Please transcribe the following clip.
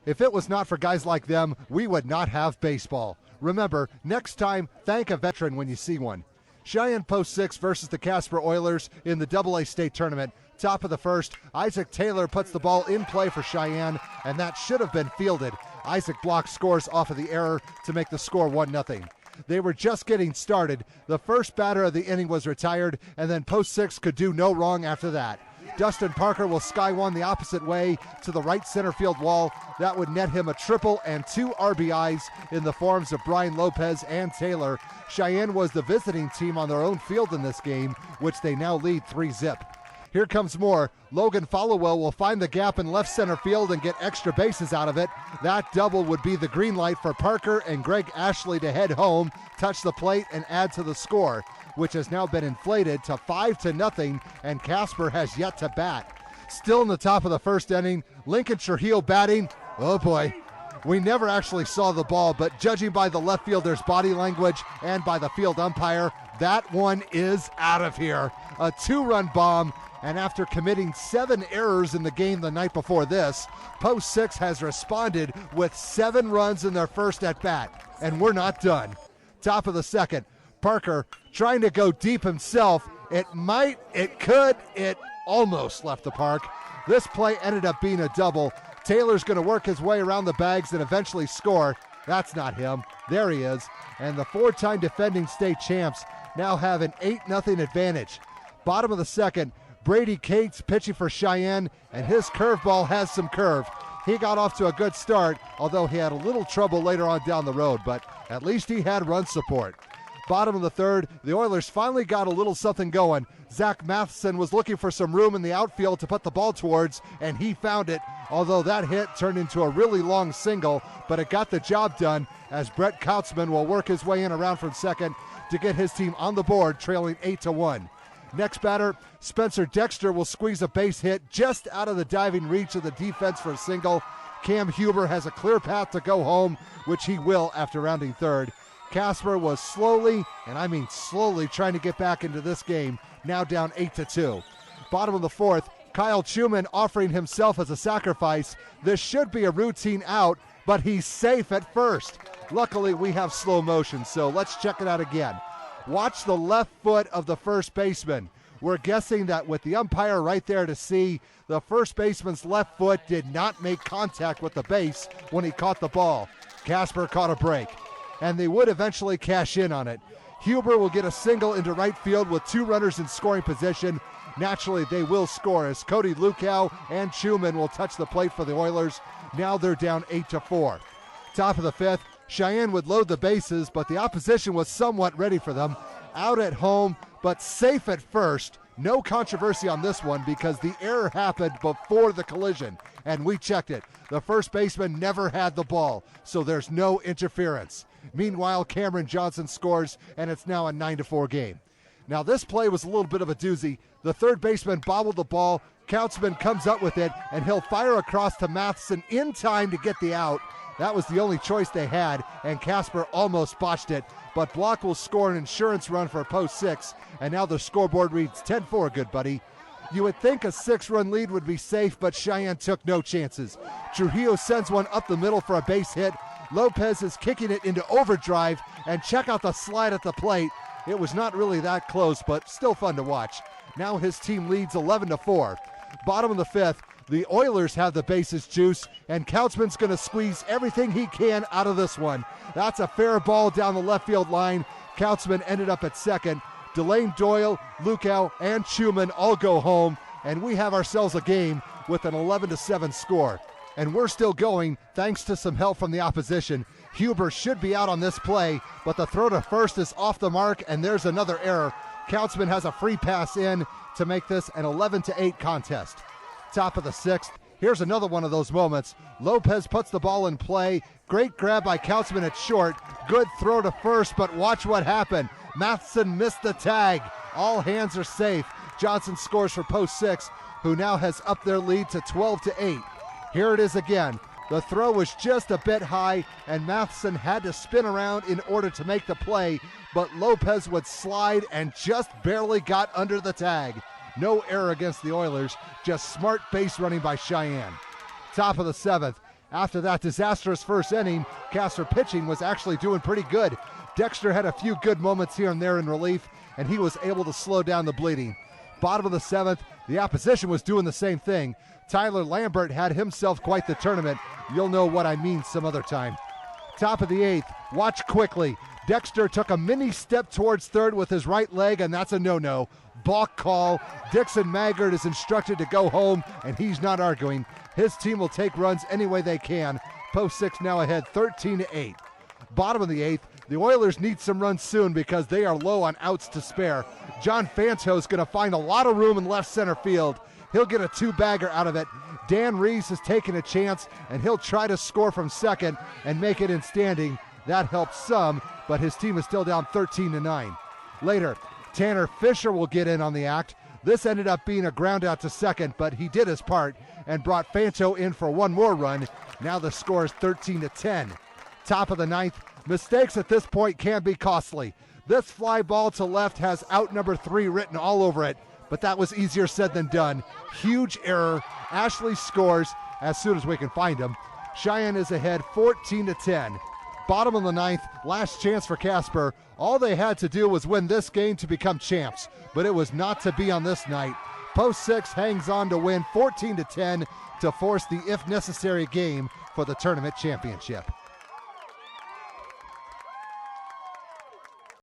If it was not for guys like them, we would not have baseball. Remember, next time, thank a veteran when you see one. Cheyenne Post 6 versus the Casper Oilers in the AA state tournament. Top of the first, Isaac Taylor puts the ball in play for Cheyenne, and that should have been fielded. Isaac Block scores off of the error to make the score 1-0. They were just getting started. The first batter of the inning was retired, and then Post 6 could do no wrong after that. Dustin Parker will sky one the opposite way to the right center field wall. That would net him a triple and 2 RBIs in the forms of Brian Lopez and Taylor. Cheyenne was the visiting team on their own field in this game, which they now lead 3-0. Here comes more. Logan Followell will find the gap in left center field and get extra bases out of it. That double would be the green light for Parker and Greg Ashley to head home, touch the plate, and add to the score, which has now been inflated to 5-0, and Casper has yet to bat. Still in the top of the first inning, Lincoln Trujillo batting. Oh boy, we never actually saw the ball, but judging by the left fielder's body language and by the field umpire, that one is out of here. A 2-run bomb, and after committing 7 errors in the game the night before this, Post 6 has responded with 7 runs in their first at-bat, and we're not done. Top of the second, Parker trying to go deep himself. It almost left the park. This play ended up being a double. Taylor's going to work his way around the bags and eventually score. That's not him. There he is. And the 4-time defending state champs now have an 8-0 advantage. Bottom of the second, Brady Cates pitching for Cheyenne, and his curveball has some curve. He got off to a good start, although he had a little trouble later on down the road, but at least he had run support. Bottom of the third, the Oilers finally got a little something going. Zach Matheson was looking for some room in the outfield to put the ball towards, and he found it, although that hit turned into a really long single, but it got the job done as Brett Kautzman will work his way in around from second to get his team on the board, trailing 8-1. Next batter, Spencer Dexter will squeeze a base hit just out of the diving reach of the defense for a single. Cam Huber has a clear path to go home, which he will after rounding third. Casper was slowly, and I mean slowly, trying to get back into this game, now down 8-2. Bottom of the fourth, Kyle Schumann offering himself as a sacrifice. This should be a routine out, but he's safe at first. Luckily, we have slow motion, so let's check it out again. Watch the left foot of the first baseman. We're guessing that with the umpire right there to see, the first baseman's left foot did not make contact with the base when he caught the ball. Casper caught a break, and they would eventually cash in on it. Huber will get a single into right field with 2 runners in scoring position. Naturally, they will score as Cody Lukow and Schumann will touch the plate for the Oilers. Now they're down 8-4. Top of the fifth, Cheyenne would load the bases, but the opposition was somewhat ready for them. Out at home, but safe at first. No controversy on this one because the error happened before the collision, and we checked it. The first baseman never had the ball, so there's no interference. Meanwhile, Cameron Johnson scores, and it's now a 9-4 game. Now, this play was a little bit of a doozy. The third baseman bobbled the ball. Kautzman comes up with it, and he'll fire across to Matheson in time to get the out. That was the only choice they had, and Casper almost botched it. But Block will score an insurance run for Post 6, and now the scoreboard reads 10-4, good buddy. You would think a 6-run lead would be safe, but Cheyenne took no chances. Trujillo sends one up the middle for a base hit. Lopez is kicking it into overdrive, and check out the slide at the plate. It was not really that close, but still fun to watch. Now his team leads 11-4. Bottom of the fifth, the Oilers have the bases juice, and Kautzman's going to squeeze everything he can out of this one. That's a fair ball down the left field line. Kautzman ended up at second. Delane Doyle, Lukow, and Schumann all go home, and we have ourselves a game with an 11-7 score. And we're still going thanks to some help from the opposition. Huber should be out on this play, but the throw to first is off the mark, and there's another error. Kautzman has a free pass in to make this an 11-8 contest. Top of the sixth, here's another one of those moments. Lopez puts the ball in play. Great grab by Kautzman at short. Good throw to first, but watch what happened. Matheson missed the tag. All hands are safe. Johnson scores for Post 6, who now has upped their lead to 12-8. Here it is again. The throw was just a bit high, and Matheson had to spin around in order to make the play, but Lopez would slide and just barely got under the tag. No error against the Oilers, just smart base running by Cheyenne. Top of the seventh, After that disastrous first inning, Casper pitching was actually doing pretty good. Dexter had a few good moments here and there in relief, and he was able to slow down the bleeding. Bottom of the seventh, the opposition was doing the same thing. Tyler Lambert had himself quite the tournament. You'll know what I mean some other time. Top of the eighth, watch quickly. Dexter took a mini step towards third with his right leg, and that's a no-no. Balk call. Dixon Maggard is instructed to go home, and he's not arguing. His team will take runs any way they can. Post 6 now ahead 13-8. Bottom of the eighth, the Oilers need some runs soon because they are low on outs to spare. John Fanto is going to find a lot of room in left center field. He'll get a two-bagger out of it. Dan Reeves has taken a chance, and he'll try to score from second and make it in standing. That helps some, but his team is still down 13-9. Later, Tanner Fisher will get in on the act. This ended up being a ground out to second, but he did his part and brought Fanto in for one more run. Now the score is 13-10. Top of the ninth, mistakes at this point can be costly. This fly ball to left has out number 3 written all over it, but that was easier said than done. Huge error. Ashley scores as soon as we can find him. Cheyenne is ahead 14-10. Bottom of the ninth, last chance for Casper. All they had to do was win this game to become champs, but it was not to be on this night. Post 6 hangs on to win 14-10 to force the if necessary game for the tournament championship.